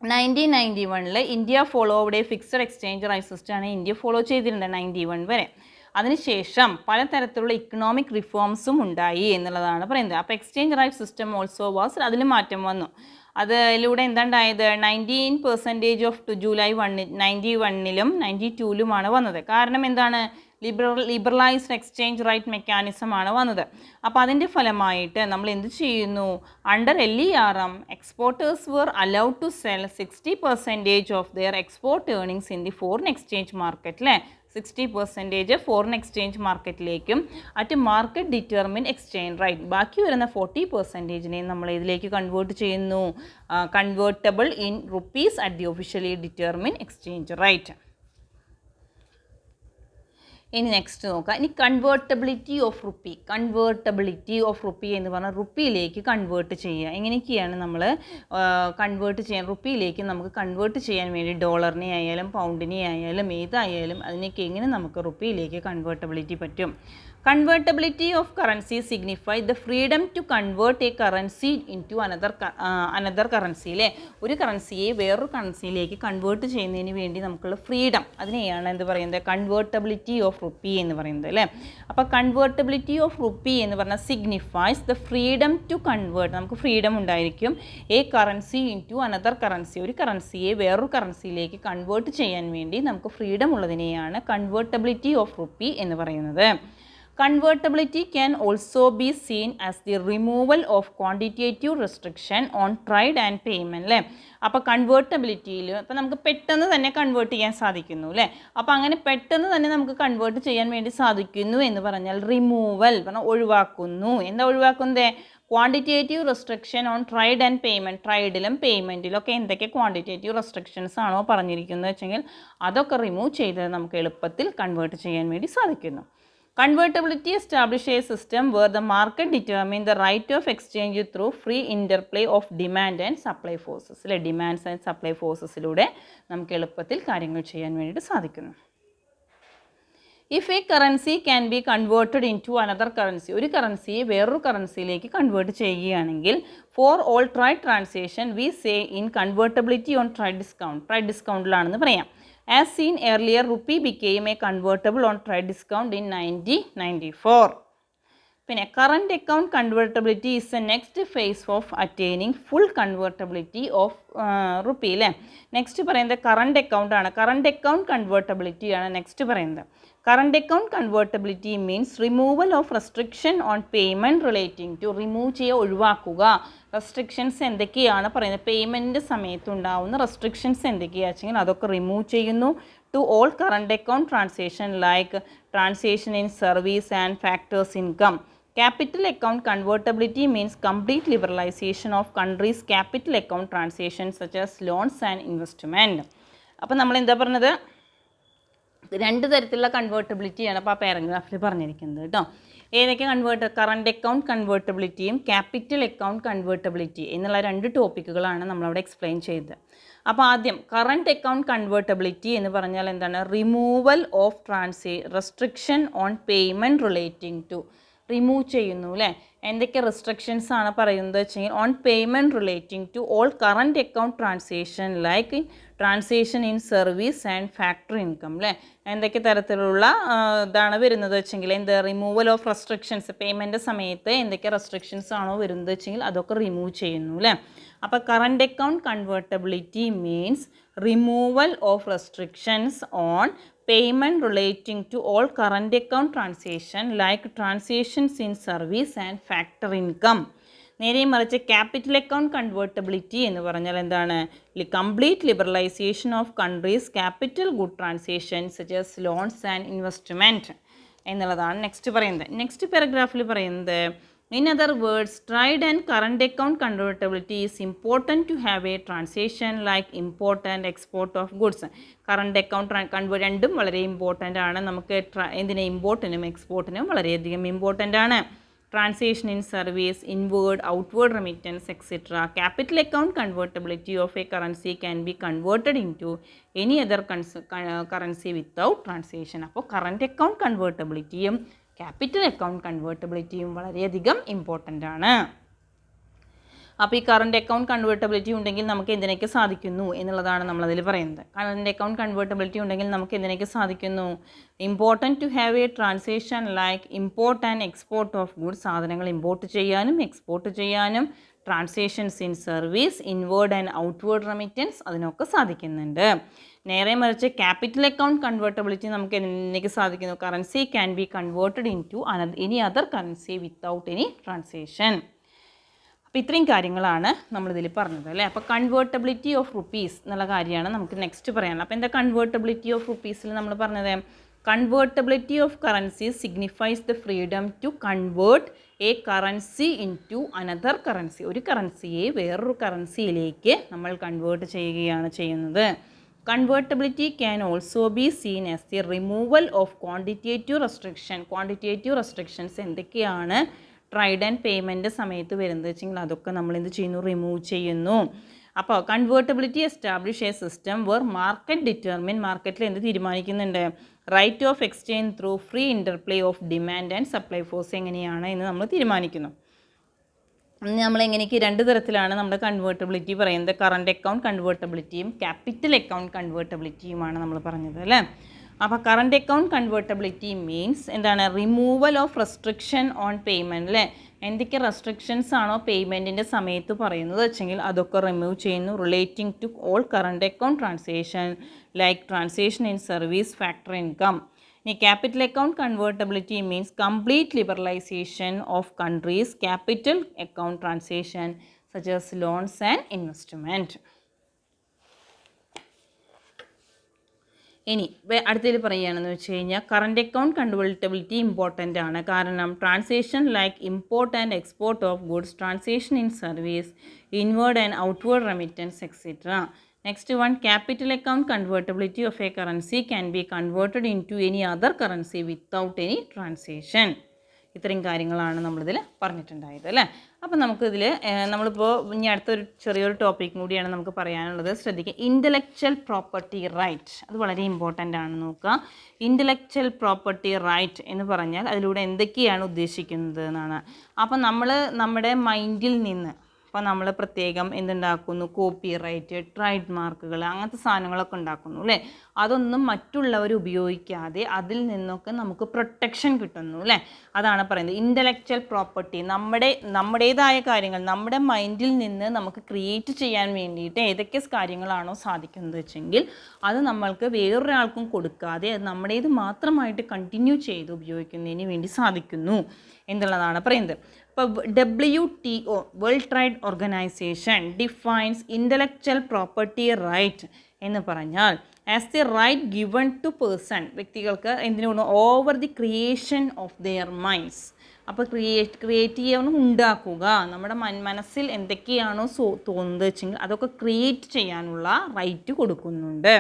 1991 ഇന്ത്യ ഫോളോവിടെ ഫിക്സഡ് എക്സ്ചേഞ്ച് റൈറ്റ് സിസ്റ്റമാണ് ഇന്ത്യ ഫോളോ ചെയ്തിട്ടുണ്ട് 91 വരെ. അതിനുശേഷം പലതരത്തിലുള്ള ഇക്കണോമിക് റിഫോംസും ഉണ്ടായി എന്നുള്ളതാണ് പറയുന്നത്. അപ്പോൾ exchange rate system also was, അതിൽ മാറ്റം വന്നു. അതിലൂടെ എന്താണ്ടായത് 19% ഓഫ് ജൂലൈ 91 92 വന്നത്. കാരണം എന്താണ്, ലിബറലൈസ്ഡ് എക്സ്ചേഞ്ച് റൈറ്റ് മെക്കാനിസം ആണ് വന്നത്. അപ്പോൾ അതിൻ്റെ ഫലമായിട്ട് നമ്മൾ എന്ത് ചെയ്യുന്നു, under L E R M exporters were allowed to sell 60% of their export earnings in the foreign exchange market അല്ലേ. 60% ഫോറിൻ എക്സ്ചേഞ്ച് മാർക്കറ്റിലേക്കും at market determine exchange rate, ബാക്കി വരുന്ന 40%നെ നമ്മൾ ഇതിലേക്ക് കൺവേർട്ട് ചെയ്യുന്നു, convertible in rupees at the officially determine exchange rate. ഇനി നെക്സ്റ്റ് നോക്കാം. ഇനി കൺവേർട്ടബിലിറ്റി ഓഫ് റുപ്പി എന്ന് പറഞ്ഞാൽ റുപ്പിയിലേക്ക് കൺവേർട്ട് ചെയ്യുക. എങ്ങനെയൊക്കെയാണ് നമ്മൾ കൺവേർട്ട് ചെയ്യാൻ, റുപ്പിയിലേക്ക് നമുക്ക് കൺവേർട്ട് ചെയ്യാൻ വേണ്ടി ഡോളറിനെ ആയാലും പൗണ്ടിനെ ആയാലും ഏതായാലും അതിനൊക്കെ എങ്ങനെ നമുക്ക് റുപ്പിയിലേക്ക് കൺവേർട്ടബിലിറ്റി പറ്റും. Convertibility of currency signifies the freedom to convert a currency into another currency അല്ലേ. ഒരു കറൻസിയെ വേറൊരു കറൻസിയിലേക്ക് കൺവേർട്ട് ചെയ്യുന്നതിന് വേണ്ടി നമുക്കുള്ള ഫ്രീഡം, അതിനെയാണ് എന്ത് പറയുന്നത്, കൺവേർട്ടബിലിറ്റി ഓഫ് റുപ്പി എന്ന് പറയുന്നത് അല്ലേ. അപ്പോൾ കൺവേർട്ടബിലിറ്റി ഓഫ് റുപ്പി എന്ന് പറഞ്ഞാൽ signifies the freedom to convert, നമുക്ക് ഫ്രീഡം ഉണ്ടായിരിക്കും a currency into another currency, ഒരു കറൻസിയെ വേറൊരു കറൻസിയിലേക്ക് കൺവേർട്ട് ചെയ്യാൻ വേണ്ടി നമുക്ക് ഫ്രീഡം ഉള്ളതിനെയാണ് കൺവേർട്ടബിലിറ്റി ഓഫ് റുപ്പി എന്ന് പറയുന്നത്. Convertibility can also be seen as the removal of quantitative restriction on trade and payment അല്ലേ. അപ്പോൾ കൺവേർട്ടബിലിറ്റിയിൽ ഇപ്പോൾ നമുക്ക് പെട്ടെന്ന് തന്നെ കൺവേർട്ട് ചെയ്യാൻ സാധിക്കുന്നു അല്ലേ. അപ്പോൾ അങ്ങനെ പെട്ടെന്ന് തന്നെ നമുക്ക് കൺവേർട്ട് ചെയ്യാൻ വേണ്ടി സാധിക്കുന്നു എന്ന് പറഞ്ഞാൽ റിമൂവൽ പറഞ്ഞാൽ ഒഴിവാക്കുന്നു. എന്താ ഒഴിവാക്കുന്നത്? Quantitative restriction on trade and payment, ട്രേഡിലും പേയ്മെൻറ്റിലും ഒക്കെ എന്തൊക്കെ ക്വാണ്ടിറ്റേറ്റീവ് റെസ്ട്രിക്ഷൻസ് ആണോ പറഞ്ഞിരിക്കുന്നത് വെച്ചെങ്കിൽ അതൊക്കെ റിമൂവ് ചെയ്ത് നമുക്ക് എളുപ്പത്തിൽ കൺവേർട്ട് ചെയ്യാൻ വേണ്ടി സാധിക്കുന്നു. Convertibility establishes a system where the market determines the right of exchange through free interplay of demand and supply forces. അല്ലെ, ഡിമാൻഡ്സ് ആൻഡ് സപ്ലൈ ഫോഴ്സസിലൂടെ നമുക്ക് എളുപ്പത്തിൽ കാര്യങ്ങൾ ചെയ്യാൻ വേണ്ടിയിട്ട് സാധിക്കുന്നു. If a currency can be converted into another currency, ഒരു കറൻസിയെ വേറൊരു കറൻസിയിലേക്ക് കൺവേർട്ട് ചെയ്യുകയാണെങ്കിൽ for all trade transaction we say in convertibility on trade discount, trade ഡിസ്കൗണ്ടിലാണെന്ന് പറയാം. As seen earlier rupee became a convertible on trade discount in 1994. പിന്നെ current account convertibility is a next phase of attaining full convertibility of rupee അല്ലേ. നെക്സ്റ്റ് പറയുന്നത് കറണ്ട് അക്കൗണ്ട് ആണ്. കറണ്ട് അക്കൗണ്ട് കൺവേർട്ടബിലിറ്റി ആണ് നെക്സ്റ്റ് പറയുന്നത്. Current account convertibility means removal of restriction on payment relating to, remove ചെയ്യുക, ഒഴിവാക്കുക. റെസ്ട്രിക്ഷൻസ് എന്തൊക്കെയാണ് പറയുന്നത്, പേയ്മെൻറ്റ് സമയത്തുണ്ടാവുന്ന റെസ്ട്രിക്ഷൻസ് എന്തൊക്കെയാണെന്ന് വെച്ചെങ്കിൽ അതൊക്കെ റിമൂവ് ചെയ്യുന്നു. To all current account transaction like transaction in service and factors income. Capital account convertibility means complete liberalization of countries' capital account transactions such as loans and investment. അപ്പോൾ നമ്മൾ എന്താ പറഞ്ഞത്, രണ്ട് തരത്തിലുള്ള കൺവേർട്ടബിലിറ്റിയാണ് അപ്പോൾ ആ പാരഗ്രാഫിൽ പറഞ്ഞിരിക്കുന്നത് കേട്ടോ. ഏതൊക്കെ കറണ്ട് അക്കൗണ്ട് കൺവേർട്ടബിലിറ്റിയും ക്യാപിറ്റൽ അക്കൗണ്ട് കൺവേർട്ടബിലിറ്റി എന്നുള്ള രണ്ട് ടോപ്പിക്കുകളാണ് നമ്മളവിടെ എക്സ്പ്ലെയിൻ ചെയ്തത്. അപ്പോൾ ആദ്യം കറണ്ട് അക്കൗണ്ട് കൺവേർട്ടബിലിറ്റി എന്ന് പറഞ്ഞാൽ എന്താണ്, removal of restriction on payment relating to, remove ചെയ്യുന്നു അല്ലേ. എന്തൊക്കെ റെസ്ട്രിക്ഷൻസ് ആണ് പറയുന്നത് വെച്ചെങ്കിൽ on payment relating to all current account transaction like transaction in service and factory income അല്ലേ. എന്തൊക്കെ തരത്തിലുള്ള ഇതാണ് വരുന്നത് വെച്ചെങ്കിൽ എന്ത്, റിമൂവൽ ഓഫ് റെസ്ട്രിക്ഷൻസ്, പേയ്മെൻറ്റ് സമയത്ത് എന്തൊക്കെ റെസ്ട്രിക്ഷൻസ് ആണോ വരുന്നത് വെച്ചെങ്കിൽ അതൊക്കെ റിമൂവ് ചെയ്യുന്നു അല്ലേ. അപ്പോൾ current account convertibility means removal of restrictions on payment relating to all current account transaction like transactions in service and factor income. നേരെ മറിച്ച് ക്യാപിറ്റൽ അക്കൗണ്ട് കൺവേർട്ടബിലിറ്റി എന്ന് പറഞ്ഞാൽ എന്താണ്, complete liberalisation of countries capital good transaction such as loans and investment എന്നുള്ളതാണ് നെക്സ്റ്റ് പറയുന്നത്. നെക്സ്റ്റ് പാരഗ്രാഫിൽ പറയുന്നത്, in other words, trade and current account convertibility is important to have a transaction like import and export of goods. Current account രണ്ടും വളരെ ഇമ്പോർട്ടൻ്റ് ആണ്. നമുക്ക് എന്തിന്, ഇമ്പോർട്ടിനും എക്സ്പോർട്ടിനും വളരെയധികം ഇമ്പോർട്ടൻ്റ് ആണ്. Transaction in service, inward, outward remittance etcetera. Capital account convertibility of a currency can be converted into any other currency without transaction. അപ്പോൾ കറണ്ട് അക്കൗണ്ട് കൺവേർട്ടബിലിറ്റിയും ക്യാപിറ്റൽ അക്കൗണ്ട് കൺവേർട്ടബിലിറ്റിയും വളരെയധികം ഇമ്പോർട്ടൻ്റ് ആണ്. അപ്പോൾ ഈ കറണ്ട് അക്കൗണ്ട് കൺവേർട്ടബിലിറ്റി ഉണ്ടെങ്കിൽ നമുക്ക് എന്തിനൊക്കെ സാധിക്കുന്നു എന്നുള്ളതാണ് നമ്മളതിൽ പറയുന്നത്. കറണ്ട് അക്കൗണ്ട് കൺവേർട്ടബിലിറ്റി ഉണ്ടെങ്കിൽ നമുക്ക് എന്തിനൊക്കെ സാധിക്കുന്നു, important to have a transaction like import and export of goods, സാധനങ്ങൾ ഇമ്പോർട്ട് ചെയ്യാനും എക്സ്പോർട്ട് ചെയ്യാനും, transactions in service, inward and outward remittance, അതിനൊക്കെ സാധിക്കുന്നുണ്ട്. നേരെ മറിച്ച് ക്യാപിറ്റൽ അക്കൗണ്ട് കൺവേർട്ടബിലിറ്റി നമുക്ക് എന്തിനൊക്കെ സാധിക്കുന്നു, currency can be converted into any other currency without any transaction. അപ്പോൾ ഇത്രയും കാര്യങ്ങളാണ് നമ്മളിതിൽ പറഞ്ഞത് അല്ലേ. അപ്പോൾ കൺവേർട്ടബിലിറ്റി ഓഫ് റുപ്പീസ് എന്നുള്ള കാര്യമാണ് നമുക്ക് നെക്സ്റ്റ് പറയാനുള്ളത്. അപ്പോൾ എന്താ കൺവേർട്ടബിലിറ്റി ഓഫ് റുപ്പീസിൽ നമ്മൾ പറഞ്ഞത്, convertibility of currency signifies the freedom to convert a currency into another currency. ഒരു കറൻസിയെ വേറൊരു കറൻസിയിലേക്ക് നമ്മൾ കൺവേർട്ട് ചെയ്യുകയാണ് ചെയ്യുന്നത്. Convertibility can also be seen as the removal of quantitative restriction. Quantitative restrictions എന്തൊക്കെയാണ് ട്രൈഡ് ആൻഡ് പേയ്മെൻറ്റ് സമയത്ത് വരുന്നത് വെച്ചെങ്കിൽ അതൊക്കെ നമ്മൾ എന്ത് ചെയ്യുന്നു, റിമൂവ് ചെയ്യുന്നു. അപ്പോൾ convertibility establish a system where market determine, മാർക്കറ്റിൽ എന്ത് തീരുമാനിക്കുന്നുണ്ട്, rate of exchange through free interplay of demand and supply force എങ്ങനെയാണ് എന്ന് നമ്മൾ തീരുമാനിക്കുന്നു. നമ്മളെങ്ങനെയൊക്കെ രണ്ട് തരത്തിലാണ് നമ്മുടെ കൺവേർട്ടബിലിറ്റി പറയുന്നത്, കറണ്ട് അക്കൗണ്ട് കൺവേർട്ടബിലിറ്റിയും ക്യാപിറ്റൽ അക്കൗണ്ട് കൺവേർട്ടബിലിറ്റിയുമാണ് നമ്മൾ പറഞ്ഞത് അല്ലേ. അപ്പോൾ കറണ്ട് അക്കൗണ്ട് കൺവേർട്ടബിലിറ്റി മീൻസ് എന്താണ്, removal of restriction on payment അല്ലേ. എന്തൊക്കെ റെസ്ട്രിക്ഷൻസ് ആണോ പേയ്മെൻറ്റിൻ്റെ സമയത്ത് പറയുന്നത് വെച്ചെങ്കിൽ അതൊക്കെ റിമൂവ് ചെയ്യുന്നു. Relating to all current account transaction like transaction in service, factor income. ഇനി capital account convertibility means complete liberalisation of countries capital account transaction such as loans and investment. ഇനി അടുത്തതിൽ പറയുകയാണെന്ന് വെച്ച് കഴിഞ്ഞാൽ കറണ്ട് അക്കൗണ്ട് കൺവേർട്ടബിലിറ്റി ഇമ്പോർട്ടൻ്റ് ആണ്. കാരണം transaction like import and export of goods, transaction in service, inward and outward remittance etcetera. Next one, capital account convertibility of a currency can be converted into any other currency without any transaction. ഇത്രയും കാര്യങ്ങളാണ് നമ്മളിതിൽ പറഞ്ഞിട്ടുണ്ടായത് അല്ലേ. അപ്പം നമുക്കിതിൽ നമ്മളിപ്പോൾ ഇനി അടുത്തൊരു ചെറിയൊരു ടോപ്പിക്കും കൂടിയാണ് നമുക്ക് പറയാനുള്ളത്. ശ്രദ്ധിക്കുക, ഇൻ്റലക്ച്വൽ പ്രോപ്പർട്ടി റൈറ്റ്. അത് വളരെ ഇമ്പോർട്ടൻ്റ് ആണ്. നോക്കുക, ഇൻ്റലക്ച്വൽ പ്രോപ്പർട്ടി റൈറ്റ് എന്ന് പറഞ്ഞാൽ അതിലൂടെ എന്തൊക്കെയാണ് ഉദ്ദേശിക്കുന്നത് എന്നാണ്. അപ്പം നമ്മൾ നമ്മുടെ മൈൻഡിൽ നിന്ന്, അപ്പോൾ നമ്മൾ പ്രത്യേകം എന്തുണ്ടാക്കുന്നു, കോപ്പി റൈറ്റ്, ട്രേഡ് മാർക്കുകൾ, അങ്ങനത്തെ സാധനങ്ങളൊക്കെ ഉണ്ടാക്കുന്നു അല്ലേ. അതൊന്നും മറ്റുള്ളവർ ഉപയോഗിക്കാതെ അതിൽ നിന്നൊക്കെ നമുക്ക് പ്രൊട്ടക്ഷൻ കിട്ടുന്നു അല്ലേ. അതാണ് പറയുന്നത് ഇൻ്റലക്ച്വൽ പ്രോപ്പർട്ടി. നമ്മുടേതായ കാര്യങ്ങൾ നമ്മുടെ മൈൻഡിൽ നിന്ന് നമുക്ക് ക്രിയേറ്റ് ചെയ്യാൻ വേണ്ടിയിട്ട് ഏതൊക്കെ കാര്യങ്ങളാണോ സാധിക്കുന്നത് വെച്ചെങ്കിൽ അത് നമ്മൾക്ക് വേറൊരാൾക്കും കൊടുക്കാതെ അത് നമ്മുടേത് മാത്രമായിട്ട് കണ്ടിന്യൂ ചെയ്ത് ഉപയോഗിക്കുന്നതിന് വേണ്ടി സാധിക്കുന്നു എന്നുള്ളതാണ് പറയുന്നത്. ഇപ്പോൾ WTO world trade organisation defines intellectual property right എന്ന് പറഞ്ഞാൽ as the right given to person, വ്യക്തികൾക്ക് എന്തിനു over the creation of their minds. അപ്പോൾ ക്രിയേറ്റ് ഉണ്ടാക്കുക, നമ്മുടെ മനസ്സിൽ എന്തൊക്കെയാണോ തോന്നുന്നത് വെച്ചെങ്കിൽ അതൊക്കെ ക്രിയേറ്റ് ചെയ്യാനുള്ള റൈറ്റ് കൊടുക്കുന്നുണ്ട്.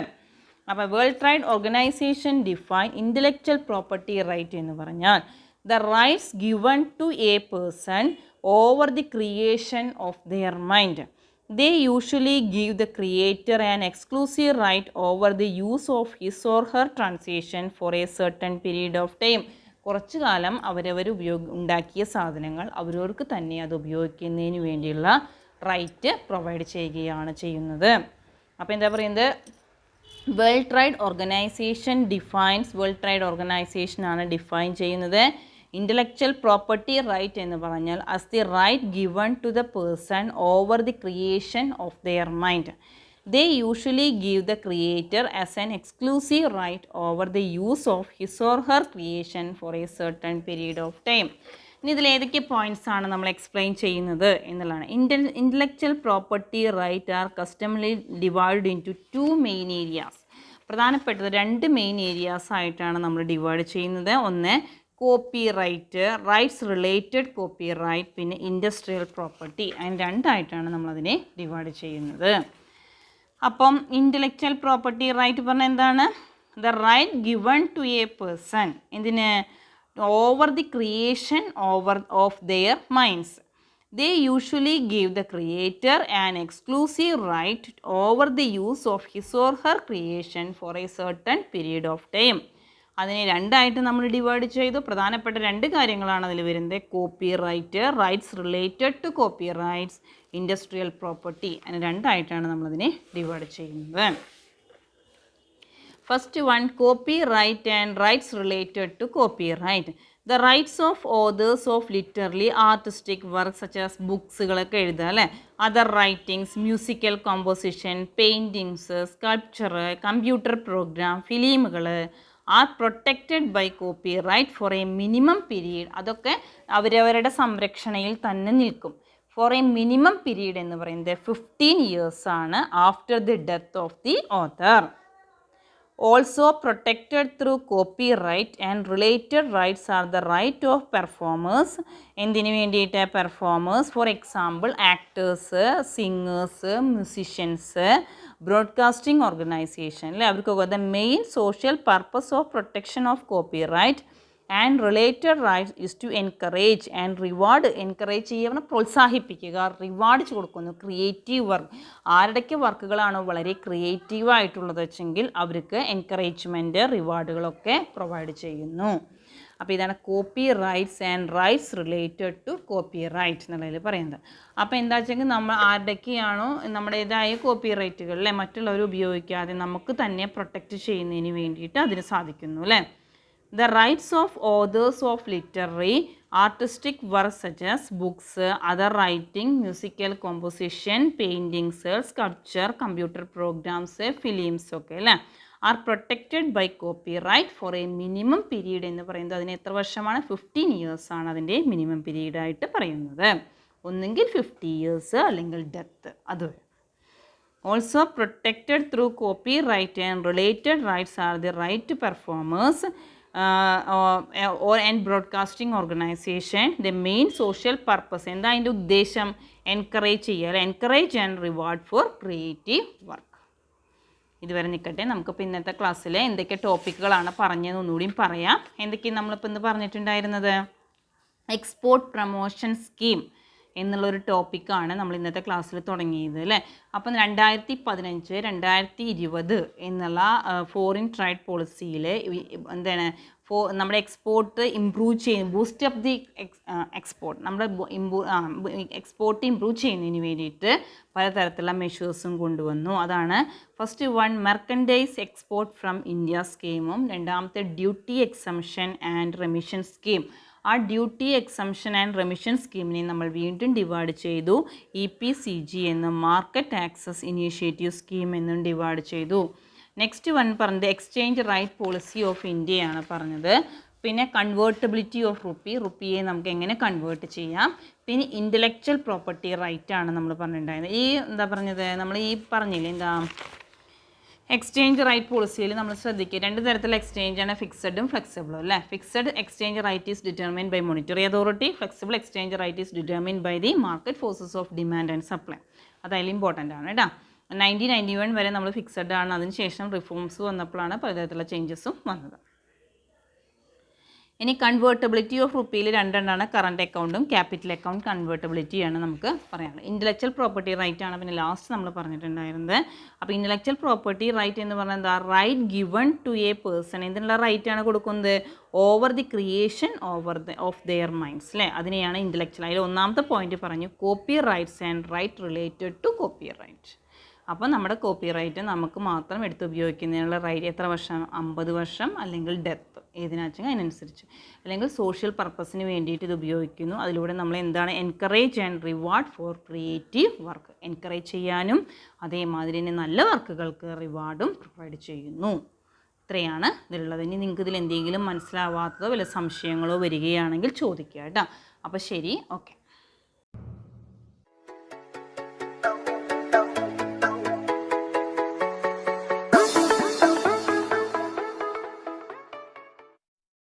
അപ്പോൾ world trade organisation define intellectual property right എന്ന് പറഞ്ഞാൽ the rights given to a person over the creation of their mind. They usually give the creator an exclusive right over the use of his or her translation for a certain period of time. കുറച്ചു കാലം അവരവർ ഉണ്ടാക്കിയ സാധനങ്ങൾ അവരവർക്ക് തന്നെ അത് ഉപയോഗിക്കുന്നതിന് വേണ്ടിയുള്ള റൈറ്റ് പ്രൊവൈഡ് ചെയ്യുകയാണ് ചെയ്യുന്നത്. അപ്പോൾ എന്താ പറയുന്നത്, world trade organisation defines, world trade ഓർഗനൈസേഷനാണ് ഡിഫൈൻ ചെയ്യുന്നത് ഇൻ്റലക്ച്വൽ പ്രോപ്പർട്ടി റൈറ്റ് എന്ന് പറഞ്ഞാൽ as the right given to the person over the creation of their mind. They usually give the creator as an exclusive right over the use of his or her creation for a certain period of time. ഇനി ഇതിൽ ഏതൊക്കെ പോയിൻറ്റ്സ് ആണ് നമ്മൾ എക്സ്പ്ലെയിൻ ചെയ്യുന്നത് എന്നുള്ളതാണ്. Intellectual property right are customarily divide in to 2 main areas. പ്രധാനപ്പെട്ടത് 2 മെയിൻ ഏരിയാസ് ആയിട്ടാണ് നമ്മൾ ഡിവൈഡ് ചെയ്യുന്നത്. ഒന്ന് copyright, rights related copyright, പിന്നെ ഇൻഡസ്ട്രിയൽ പ്രോപ്പർട്ടി. അതിന് 2 ആയിട്ടാണ് നമ്മളതിനെ ഡിവൈഡ് ചെയ്യുന്നത്. അപ്പം ഇൻ്റലക്ച്വൽ പ്രോപ്പർട്ടി റൈറ്റ് പറഞ്ഞാൽ എന്താണ്, the right given to a person, എന്തിന്, over the creation of their minds. They usually give the creator an exclusive right over the use of his or her creation for a certain period of time. അതിനെ 2 ആയിട്ട് നമ്മൾ ഡിവൈഡ് ചെയ്തു. പ്രധാനപ്പെട്ട 2 കാര്യങ്ങളാണ് അതിൽ വരുന്നത്, copyright, rights related to copyrights, industrial property. അതിന് 2 ആയിട്ടാണ് നമ്മളതിനെ ഡിവൈഡ് ചെയ്യുന്നത്. First one, copyright and rights related to copyright. The rights of authors of literally artistic work such as ബുക്സുകളൊക്കെ എഴുതുക അല്ലേ, other writings, musical composition, paintings, sculpture, computer program, ഫിലിമുകൾ are protected by copyright for a minimum period. അതൊക്കെ അവരവരുടെ സംരക്ഷണയിൽ തന്നെ നിൽക്കും. ഫോർ എ മിനിമം പീരീഡ് എന്ന് പറയുന്നത് 15 years ആണ് after the death of the author. Also protected through copyright and related rights are the right of performers. എന്തിനു വേണ്ടിയിട്ട്, performers, for example actors, singers, musicians, broadcasting organisation അല്ലേ, അവർക്കൊക്കെ the main social purpose of protection of copyright and related rights is to encourage and reward. Encourage ചെയ്യുക, പ്രോത്സാഹിപ്പിക്കുക, റിവാർഡ് കൊടുക്കുന്നു ക്രിയേറ്റീവ് വർക്ക്. ആരുടെയൊക്കെ വർക്കുകളാണോ വളരെ ക്രിയേറ്റീവായിട്ടുള്ളത് വെച്ചെങ്കിൽ അവർക്ക് എൻകറേജ്മെൻറ്റ്, റിവാർഡുകളൊക്കെ പ്രൊവൈഡ് ചെയ്യുന്നു. അപ്പോൾ ഇതാണ് copyrights and rights related to copyright എന്നുള്ളതിൽ പറയുന്നത്. അപ്പോൾ എന്താ വെച്ചെങ്കിൽ നമ്മൾ ആരുടെയൊക്കെയാണോ നമ്മുടേതായ കോപ്പി റൈറ്റുകളിലെ മറ്റുള്ളവർ ഉപയോഗിക്കാതെ നമുക്ക് തന്നെ പ്രൊട്ടക്റ്റ് ചെയ്യുന്നതിന് വേണ്ടിയിട്ട് അതിന് സാധിക്കുന്നു അല്ലേ. The rights of authors of literary, artistic works such as books, other writing, musical composition, paintings, sculpture, computer programs, films ഒക്കെ അല്ലേ, are protected by copyright for a minimum period എന്ന് പറയുന്നത്. അതിന് എത്ര വർഷമാണ്, 15 years ആണ് അതിൻ്റെ മിനിമം പീരീഡ് ആയിട്ട് പറയുന്നത്. ഒന്നെങ്കിൽ 50 years അല്ലെങ്കിൽ ഡെത്ത്. അത് also protected through copyright and related rights are the right performers or and broadcasting organization. The main social purpose എന്താ അതിൻ്റെ ഉദ്ദേശം, എൻകറേജ് ചെയ്യുക, encourage and reward four creative work. ഇതുവരെ നിൽക്കട്ടെ. നമുക്കിപ്പോൾ ഇന്നത്തെ ക്ലാസ്സിൽ എന്തൊക്കെ ടോപ്പിക്കുകളാണ് പറഞ്ഞതെന്ന് ഒന്നുകൂടിയും പറയാം. എന്തൊക്കെയാണ് നമ്മളിപ്പോൾ ഇന്ന് പറഞ്ഞിട്ടുണ്ടായിരുന്നത്, എക്സ്പോർട്ട് പ്രൊമോഷൻ സ്കീം എന്നുള്ളൊരു ടോപ്പിക്കാണ് നമ്മൾ ഇന്നത്തെ ക്ലാസ്സിൽ തുടങ്ങിയത് അല്ലേ. അപ്പം 2015 2020 എന്നുള്ള ഫോറിൻ ട്രേഡ് പോളിസിയിൽ എന്താണ് നമ്മുടെ എക്സ്പോർട്ട് ഇമ്പ്രൂവ് ചെയ്യും, ബൂസ്റ്റ് അപ്പ് ദി എക്സ്പോർട്ട്, നമ്മുടെ എക്സ്പോർട്ട് ഇമ്പ്രൂവ് ചെയ്യുന്നതിന് വേണ്ടിയിട്ട് പലതരത്തിലുള്ള മെഷേഴ്സും കൊണ്ടുവന്നു. അതാണ് first one merchandise export from India സ്കീമും, രണ്ടാമത്തെ duty exemption and remission scheme. ആ ഡ്യൂട്ടി എക്സംഷൻ ആൻഡ് റെമിഷൻ സ്കീമിനെ നമ്മൾ വീണ്ടും ഡിവൈഡ് ചെയ്തു. EPCG എന്നും മാർക്കറ്റ് ആക്സസ് ഇനീഷ്യേറ്റീവ് സ്കീം എന്നും ഡിവൈഡ് ചെയ്തു. നെക്സ്റ്റ് വൺ പറഞ്ഞത് എക്സ്ചേഞ്ച് റൈറ്റ് പോളിസി ഓഫ് ഇന്ത്യയാണ് പറഞ്ഞത്. പിന്നെ കൺവേർട്ടബിലിറ്റി ഓഫ് റുപ്പിയെ നമുക്ക് എങ്ങനെ കൺവേർട്ട് ചെയ്യാം. പിന്നെ ഇൻ്റലക്ച്വൽ പ്രോപ്പർട്ടി റൈറ്റ് ആണ് നമ്മൾ പറഞ്ഞിട്ടുണ്ടായിരുന്നത്. ഈ എന്താ പറഞ്ഞത്, നമ്മൾ ഈ പറഞ്ഞില്ലേ എന്താ എക്സ്ചേഞ്ച് റൈറ്റ് പോളിസിയിൽ നമ്മൾ ശ്രദ്ധിക്കുക, രണ്ട് തരത്തിലുള്ള എക്സ്ചേഞ്ചാണ്, ഫിക്സഡും ഫ്ലെക്സിബിളും അല്ലേ. Fixed exchange rate is determined by monetary authority. Flexible exchange rate is determined by the market forces of demand and supply. അതായാലും ഇമ്പോർട്ടൻ്റ് ആണ് കേട്ടോ. 1991 വരെ നമ്മൾ ഫിക്സഡ് ആണ്. അതിനുശേഷം റിഫോംസ് വന്നപ്പോഴാണ് പലതരത്തിലുള്ള ചേഞ്ചസും വന്നത്. ഇനി കൺവേർട്ടബിലിറ്റി ഓഫ് റുപ്പിയിൽ രണ്ടെണ്ണമാണ്, കറണ്ട് അക്കൗണ്ടും ക്യാപിറ്റൽ അക്കൗണ്ട് കൺവേർട്ടബിലിറ്റിയാണ് നമുക്ക് പറയാനുള്ളത്. ഇൻ്റലക്ച്വൽ പ്രോപ്പർട്ടി റൈറ്റ് ആണ് പിന്നെ ലാസ്റ്റ് നമ്മൾ പറഞ്ഞിട്ടുണ്ടായിരുന്നത്. അപ്പോൾ ഇൻ്റലക്ച്വൽ പ്രോപ്പർട്ടി റൈറ്റ് എന്ന് പറഞ്ഞാൽ എന്താ, right given to a person, എന്തിനുള്ള റൈറ്റ് ആണ് കൊടുക്കുന്നത്, over the creation of their minds അല്ലേ. അതിനെയാണ് ഇൻ്റലക്ച്വൽ. അതിൽ ഒന്നാമത്തെ പോയിന്റ് പറഞ്ഞു copyrights and right related to copyright. അപ്പോൾ നമ്മുടെ കോപ്പി റൈറ്റ് നമുക്ക് മാത്രം എടുത്ത് ഉപയോഗിക്കുന്നതിനുള്ള റൈറ്റ് എത്ര വർഷം, 50 വർഷം, അല്ലെങ്കിൽ ഡെത്ത്, ഏതിനാച്ചെങ്കിൽ അതിനനുസരിച്ച്, അല്ലെങ്കിൽ സോഷ്യൽ പർപ്പസിന് വേണ്ടിയിട്ട് ഇത് ഉപയോഗിക്കുന്നു. അതിലൂടെ നമ്മൾ എന്താണ്, encourage and reward four creative work, encourage ചെയ്യാനും അതേമാതിരി തന്നെ നല്ല വർക്കുകൾക്ക് റിവാർഡും പ്രൊവൈഡ് ചെയ്യുന്നു. ഇത്രയാണ് ഇതിലുള്ളത്. ഇനി നിങ്ങൾക്ക് ഇതിൽ എന്തെങ്കിലും മനസ്സിലാവാത്തതോ വല്ല സംശയങ്ങളോ വരികയാണെങ്കിൽ ചോദിക്കുക കേട്ടോ. അപ്പോൾ ശരി, ഓക്കെ.